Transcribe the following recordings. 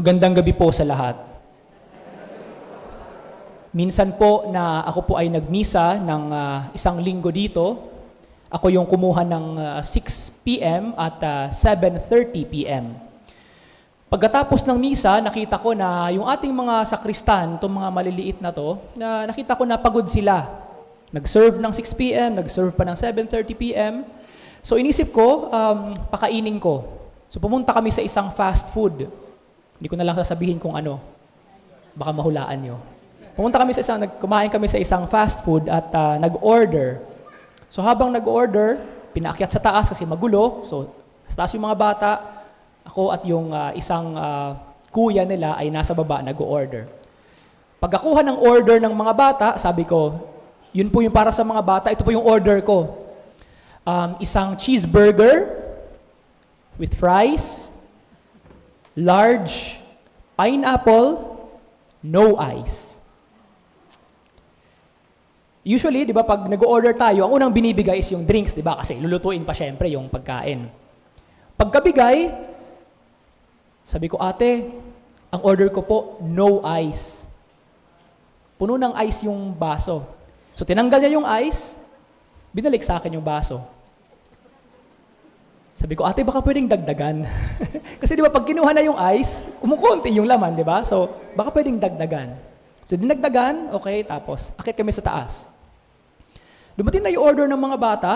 Magandang gabi po sa lahat. Minsan po na ako po ay nagmisa ng isang linggo dito. Ako yung kumuha ng 6 p.m. at 7:30 p.m. Pagkatapos ng misa, nakita ko na yung ating mga sakristan, itong mga maliliit na to, na nakita ko na pagod sila. Nag-serve ng 6 p.m., nag-serve pa ng 7:30 p.m. So inisip ko, pakainin ko. So pumunta kami sa isang fast food. Hindi ko na lang sasabihin kung ano. Baka mahulaan nyo. Kumain kami sa isang fast food at nag-order. So habang nag-order, pinaakyat sa taas kasi magulo. So sa taas yung mga bata, ako at yung isang kuya nila ay nasa baba nag-order. Pagkakuha ng order ng mga bata, sabi ko, yun po yung para sa mga bata, ito po yung order ko. Isang cheeseburger with fries, large pineapple, no ice. Usually, di ba, pag nag-order tayo, ang unang binibigay is yung drinks, di ba? Kasi lulutuin pa syempre yung pagkain. Pagkabigay, sabi ko, ate, ang order ko po, no ice. Puno ng ice yung baso. So, tinanggal niya yung ice, binalik sa akin yung baso. Sabi ko, ate, baka pwedeng dagdagan. Kasi di ba, pag kinuha na yung ice, kumukunti yung laman, di ba? So, baka pwedeng dagdagan. So, dinagdagan, okay, tapos, akit kami sa taas. Dumating na yung order ng mga bata,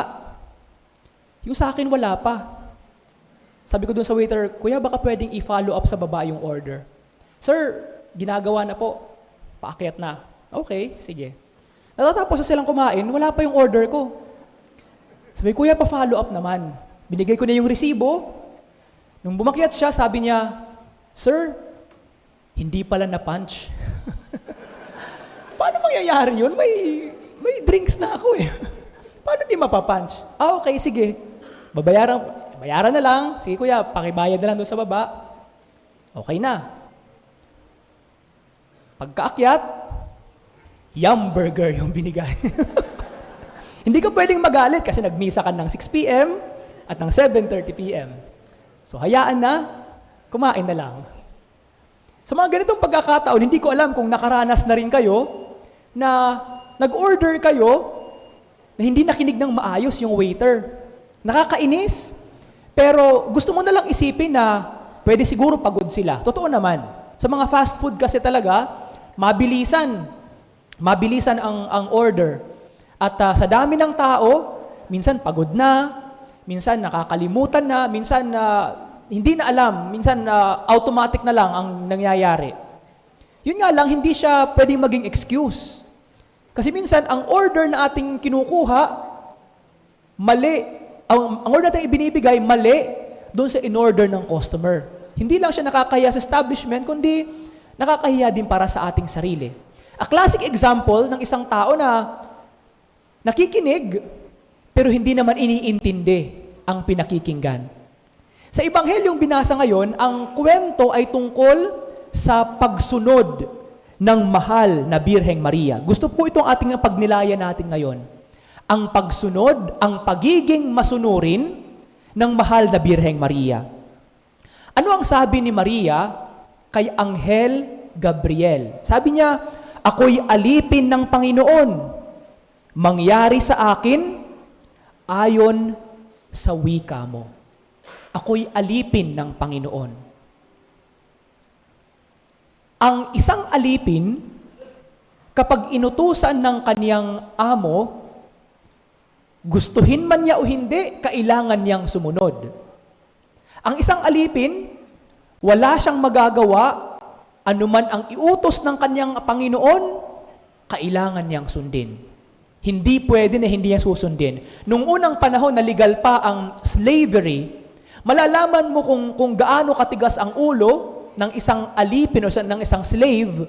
yung sa akin wala pa. Sabi ko dun sa waiter, kuya, baka pwedeng i-follow up sa baba yung order. Sir, ginagawa na po. Paakyat na. Okay, sige. Natatapos na silang kumain, wala pa yung order ko. Sabi, kuya, pa-follow up naman. Binigay ko na yung resibo. Nung bumakyat siya, sabi niya, sir, hindi pala na-punch. Paano mangyayari yun? May drinks na ako eh. Paano di mapapunch? Okay, sige. Bayaran na lang. Sige kuya, pakibayad na lang doon sa baba. Okay na. Pagkaakyat, yum burger yung binigay. Hindi ka pwedeng magalit kasi nagmisa ka ng 6 p.m. at ng 7:30 p.m. So hayaan na, kumain na lang. Sa mga ganitong pagkakataon, hindi ko alam kung nakaranas na rin kayo na nag-order kayo na hindi nakinig ng maayos yung waiter. Nakakainis, pero gusto mo na lang isipin na pwede siguro pagod sila. Totoo naman. Sa mga fast food kasi talaga, mabilisan ang order. At sa dami ng tao, minsan pagod na, minsan nakakalimutan na, minsan hindi na alam, minsan automatic na lang ang nangyayari. Yun nga lang, hindi siya pwedeng maging excuse. Kasi minsan, ang order na ating kinukuha, mali. Ang order natin ibinibigay, mali doon sa in-order ng customer. Hindi lang siya nakakahiya sa establishment, kundi nakakahiya din para sa ating sarili. A classic example ng isang tao na nakikinig, pero hindi naman iniintindi ang pinakikinggan. Sa Ebanghelyong binasa ngayon, ang kwento ay tungkol sa pagsunod ng mahal na Birheng Maria. Gusto po itong ating pagnilayan natin ngayon. Ang pagsunod, ang pagiging masunurin ng mahal na Birheng Maria. Ano ang sabi ni Maria kay Anghel Gabriel? Sabi niya, ako'y alipin ng Panginoon. Mangyari sa akin ayon sa wika mo. Ako'y alipin ng Panginoon. Ang isang alipin, kapag inutusan ng kaniyang amo, gustuhin man niya o hindi, kailangan niyang sumunod. Ang isang alipin, wala siyang magagawa, anuman ang iutos ng kaniyang Panginoon, kailangan niyang sundin. Hindi pwede na hindi niya susundin. Nung unang panahon na legal pa ang slavery, malalaman mo kung gaano katigas ang ulo ng isang alipin o ng isang slave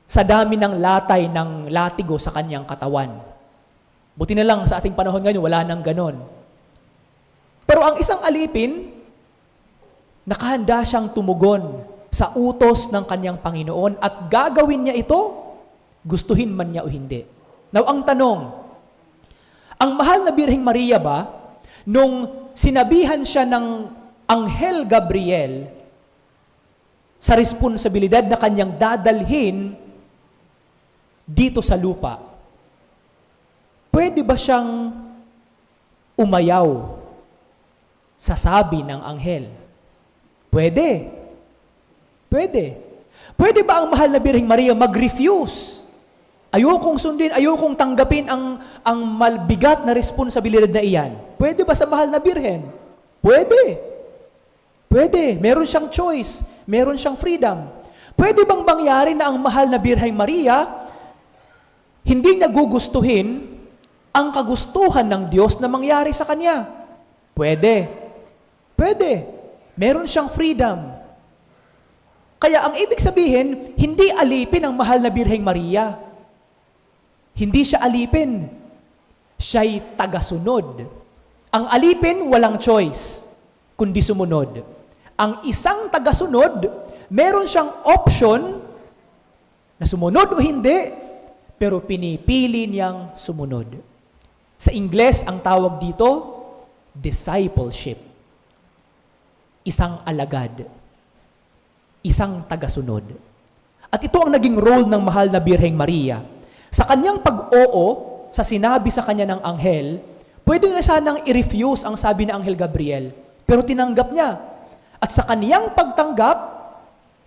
sa dami ng latay ng latigo sa kanyang katawan. Buti na lang sa ating panahon ngayon, wala nang ganon. Pero ang isang alipin, nakahanda siyang tumugon sa utos ng kanyang Panginoon at gagawin niya ito, gustuhin man niya o hindi. Now, ang tanong, ang mahal na Birheng Maria ba, nung sinabihan siya ng Anghel Gabriel sa responsibilidad na kanyang dadalhin dito sa lupa, pwede ba siyang umayaw sa sabi ng anghel? Pwede. Pwede. Pwede ba ang mahal na Birheng Maria mag-refuse? Ayokong sundin, ayokong tanggapin ang malbigat na responsibilidad na iyan. Pwede ba sa mahal na Birhen? Pwede. Pwede. Meron siyang choice. Meron siyang freedom. Pwede bang mangyari na ang mahal na Birheng Maria hindi niya gugustuhin ang kagustuhan ng Diyos na mangyari sa kanya? Pwede. Pwede. Meron siyang freedom. Kaya ang ibig sabihin, hindi alipin ang mahal na Birheng Maria. Hindi siya alipin. Siya'y tagasunod. Ang alipin, walang choice, kundi sumunod. Ang isang tagasunod, meron siyang option na sumunod o hindi, pero pinipili niyang sumunod. Sa Ingles, ang tawag dito, discipleship. Isang alagad. Isang tagasunod. At ito ang naging role ng mahal na Birheng Maria. Sa kanyang pag-oo, sa sinabi sa kanya ng anghel, pwede na siya nang i-refuse ang sabi ng anghel Gabriel. Pero tinanggap niya. At sa kaniyang pagtanggap,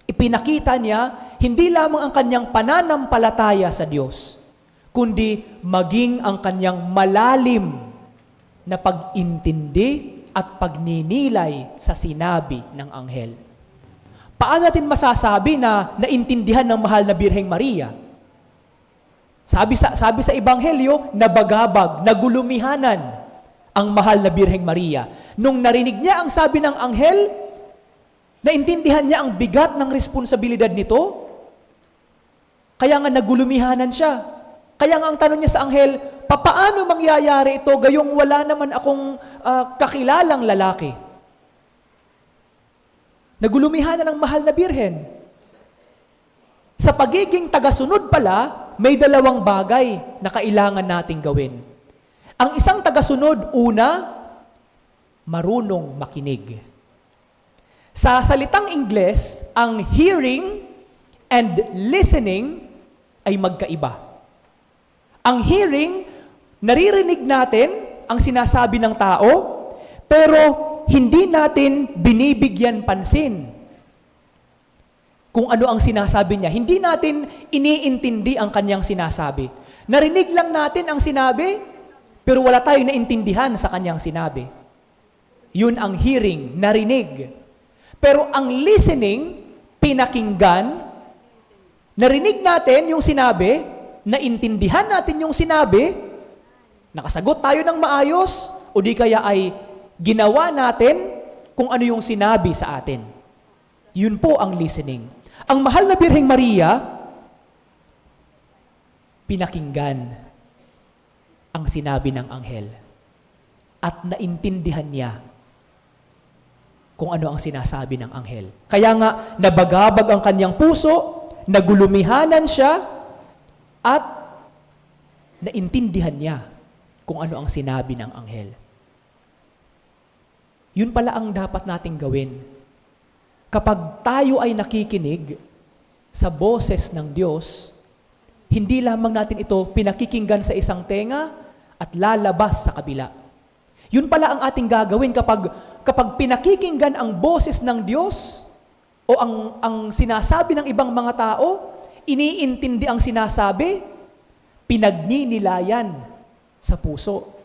ipinakita niya, hindi lamang ang kanyang pananampalataya sa Diyos, kundi maging ang kanyang malalim na pag-intindi at pagninilay sa sinabi ng anghel. Paano natin masasabi na naintindihan ng mahal na Birheng Maria? Sabi sa Ebanghelyo, nabagabag, nagulumihanan ang mahal na Birheng Maria. Nung narinig niya ang sabi ng anghel, naintindihan niya ang bigat ng responsibilidad nito, kaya nga nagulumihanan siya. Kaya nga ang tanong niya sa anghel, papaano mangyayari ito gayong wala naman akong kakilalang lalaki? Nagulumihanan ang mahal na Birhen. Sa pagiging tagasunod pala, may dalawang bagay na kailangan nating gawin. Ang isang tagasunod, una, marunong makinig. Sa salitang Ingles, ang hearing and listening ay magkaiba. Ang hearing, naririnig natin ang sinasabi ng tao, pero hindi natin binibigyan pansin kung ano ang sinasabi niya. Hindi natin iniintindi ang kanyang sinasabi. Narinig lang natin ang sinabi, pero wala tayong naintindihan sa kanyang sinabi. Yun ang hearing, narinig. Pero ang listening, pinakinggan, narinig natin yung sinabi, naintindihan natin yung sinabi, nakasagot tayo ng maayos, o di kaya ay ginawa natin kung ano yung sinabi sa atin. Yun po ang listening. Ang mahal na Birheng Maria, pinakinggan ang sinabi ng anghel at naintindihan niya kung ano ang sinasabi ng anghel. Kaya nga, nabagabag ang kanyang puso, nagulumihanan siya, at naintindihan niya kung ano ang sinabi ng anghel. Yun pala ang dapat nating gawin. Kapag tayo ay nakikinig sa boses ng Diyos, hindi lamang natin ito pinakikinggan sa isang tenga at lalabas sa kabila. Yun pala ang ating gagawin kapag pinakikinggan ang boses ng Diyos o ang sinasabi ng ibang mga tao, iniintindi ang sinasabi, pinagninilayan sa puso.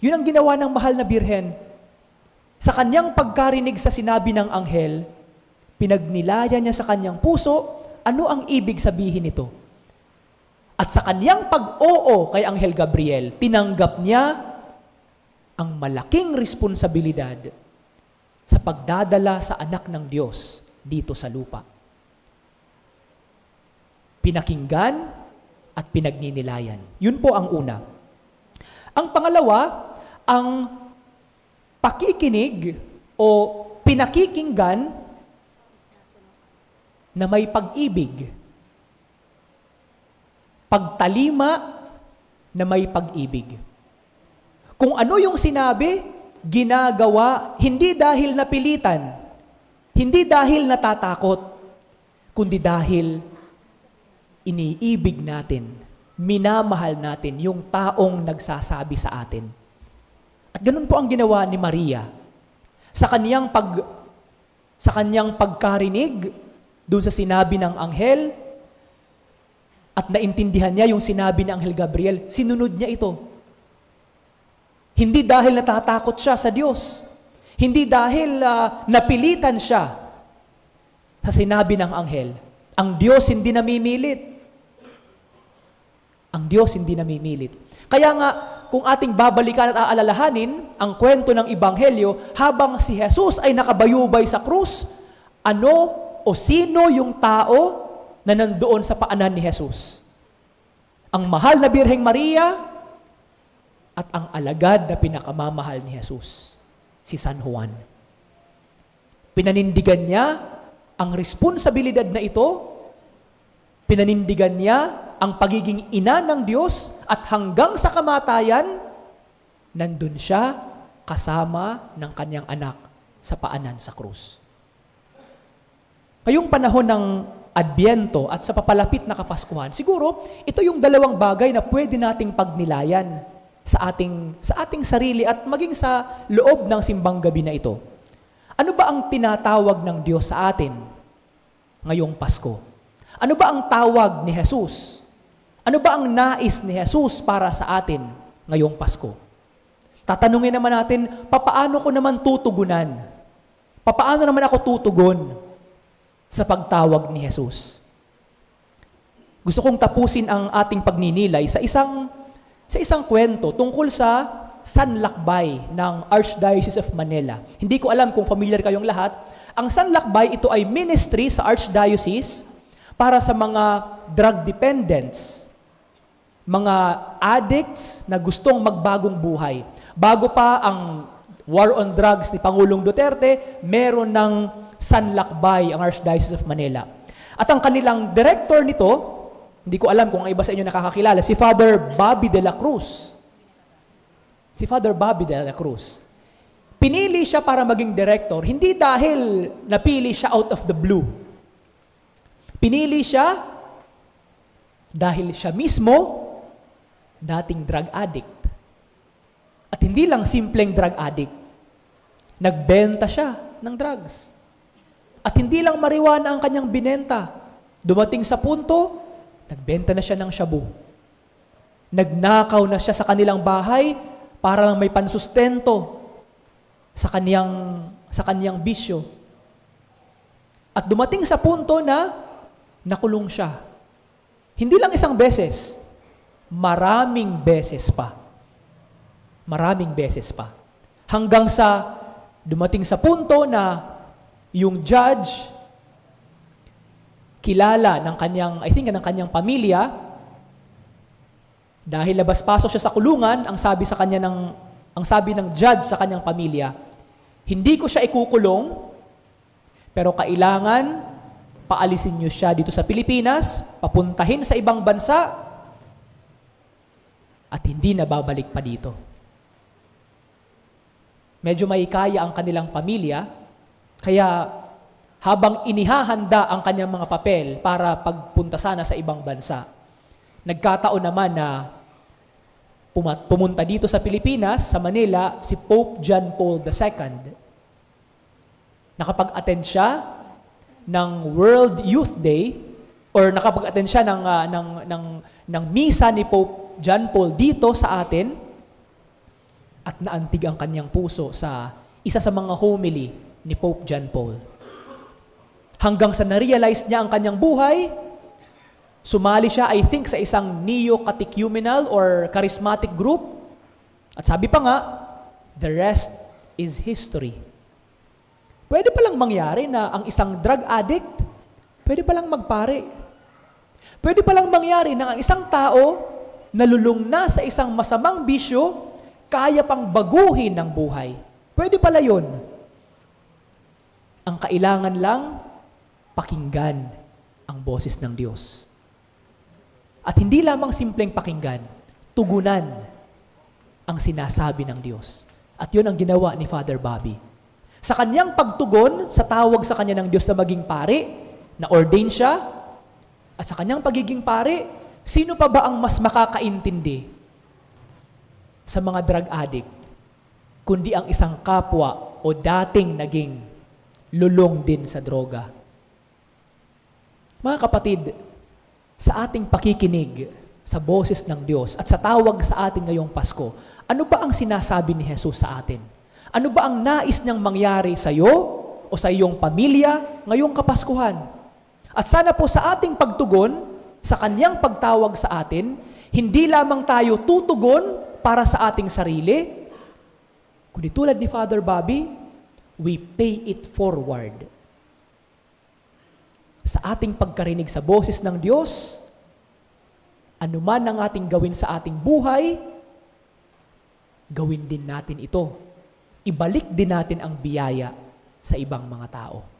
Yun ang ginawa ng mahal na Birhen. Sa kanyang pagkarinig sa sinabi ng anghel, pinagnilayan niya sa kanyang puso, ano ang ibig sabihin nito? At sa kanyang pag-oo kay Anghel Gabriel, tinanggap niya ang malaking responsibilidad sa pagdadala sa anak ng Diyos dito sa lupa. Pinakinggan at pinagninilayan. Yun po ang una. Ang pangalawa, ang pakikinig o pinakikinggan na may pag-ibig. Pagtalima na may pag-ibig. Kung ano yung sinabi, ginagawa, hindi dahil napilitan, Hindi dahil natatakot, kundi dahil iniibig natin, minamahal natin yung taong nagsasabi sa atin. At ganun po ang ginawa ni Maria. Sa kanyang pagkarinig doon sa sinabi ng anghel, at naintindihan niya yung sinabi ng Anghel Gabriel, sinunod niya ito. Hindi dahil natatakot siya sa Diyos. Hindi dahil napilitan siya sa sinabi ng anghel. Ang Diyos hindi namimilit. Ang Diyos hindi namimilit. Kaya nga, kung ating babalikan at aalalahanin ang kwento ng Ebanghelyo, habang si Jesus ay nakabayubay sa krus, ano o sino yung tao na nandoon sa paanan ni Jesus? Ang mahal na Birheng Maria at ang alagad na pinakamamahal ni Jesus, si San Juan. Pinanindigan niya ang responsibilidad na ito, pinanindigan niya ang pagiging ina ng Diyos, at hanggang sa kamatayan, nandun siya kasama ng kanyang anak sa paanan sa krus. Ngayong panahon ng Adbyento at sa papalapit na Kapaskuhan, siguro ito yung dalawang bagay na pwede nating pagnilayan sa ating sarili at maging sa loob ng simbang gabi na ito. Ano ba ang tinatawag ng Diyos sa atin ngayong Pasko? Ano ba ang tawag ni Jesus? Ano ba ang nais ni Jesus para sa atin ngayong Pasko? Tatanungin naman natin, papaano ko naman tutugunan? Papaano naman ako tutugon sa pagtawag ni Jesus? Gusto kong tapusin ang ating pagninilay sa isang kwento tungkol sa Sanlakbay ng Archdiocese of Manila. Hindi ko alam kung familiar kayong lahat. Ang Sanlakbay, ito ay ministry sa Archdiocese para sa mga drug dependents, mga addicts na gustong magbagong buhay. Bago pa ang war on drugs ni Pangulong Duterte, meron ng Sanlakbay ang Archdiocese of Manila. At ang kanilang director nito, hindi ko alam kung ang iba sa inyo nakakakilala, si Father Bobby de la Cruz. Si Father Bobby de la Cruz. Pinili siya para maging director, hindi dahil napili siya out of the blue. Pinili siya dahil siya mismo dating drug addict. At hindi lang simpleng drug addict. Nagbenta siya ng drugs. At hindi lang marijuana ang kanyang binenta. Dumating sa punto, nagbenta na siya ng shabu. Nagnakaw na siya sa kanilang bahay para lang may pansustento sa kanyang bisyo. At dumating sa punto na nakulong siya. Hindi lang isang beses, maraming beses pa. Maraming beses pa. Hanggang sa dumating sa punto na yung judge, kilala ng kanyang pamilya, dahil labas-pasok siya sa kulungan, ang sabi ng judge sa kanyang pamilya, hindi ko siya ikukulong, pero kailangan paalisin niyo siya dito sa Pilipinas, papuntahin sa ibang bansa, at hindi na babalik pa dito. Medyo maikaya ang kanilang pamilya, kaya habang inihahanda ang kanyang mga papel para pagpunta sana sa ibang bansa, nagkataon naman na pumunta dito sa Pilipinas, sa Manila, si Pope John Paul II. Nakapag-attend siya ng World Youth Day, or nakapag-attend siya ng misa ni Pope John Paul dito sa atin, at naantig ang kanyang puso sa isa sa mga homily ni Pope John Paul. Hanggang sa na-realize niya ang kanyang buhay, sumali siya, I think, sa isang neo-catechumenal or charismatic group. At sabi pa nga, the rest is history. Pwede palang mangyari na ang isang drug addict, pwede palang magpare. Pwede palang mangyari na ang isang tao nalulung na sa isang masamang bisyo, kaya pang baguhin ng buhay. Pwede pala yun. Ang kailangan lang, pakinggan ang boses ng Diyos. At hindi lamang simpleng pakinggan, tugunan ang sinasabi ng Diyos. At yun ang ginawa ni Father Bobby. Sa kanyang pagtugon sa tawag sa kanya ng Diyos na maging pari, na ordain siya, at sa kanyang pagiging pari, sino pa ba ang mas makakaintindi sa mga drug addict, kundi ang isang kapwa o dating naging lulong din sa droga? Mga kapatid, sa ating pakikinig sa boses ng Diyos at sa tawag sa atin ngayong Pasko, ano ba ang sinasabi ni Jesus sa atin? Ano ba ang nais niyang mangyari sa iyo o sa iyong pamilya ngayong Kapaskuhan? At sana po sa ating pagtugon, sa kanyang pagtawag sa atin, hindi lamang tayo tutugon para sa ating sarili, kundi tulad ni Father Bobby, we pay it forward. Sa ating pagkarinig sa boses ng Diyos, anuman ang ating gawin sa ating buhay, gawin din natin ito. Ibalik din natin ang biyaya sa ibang mga tao.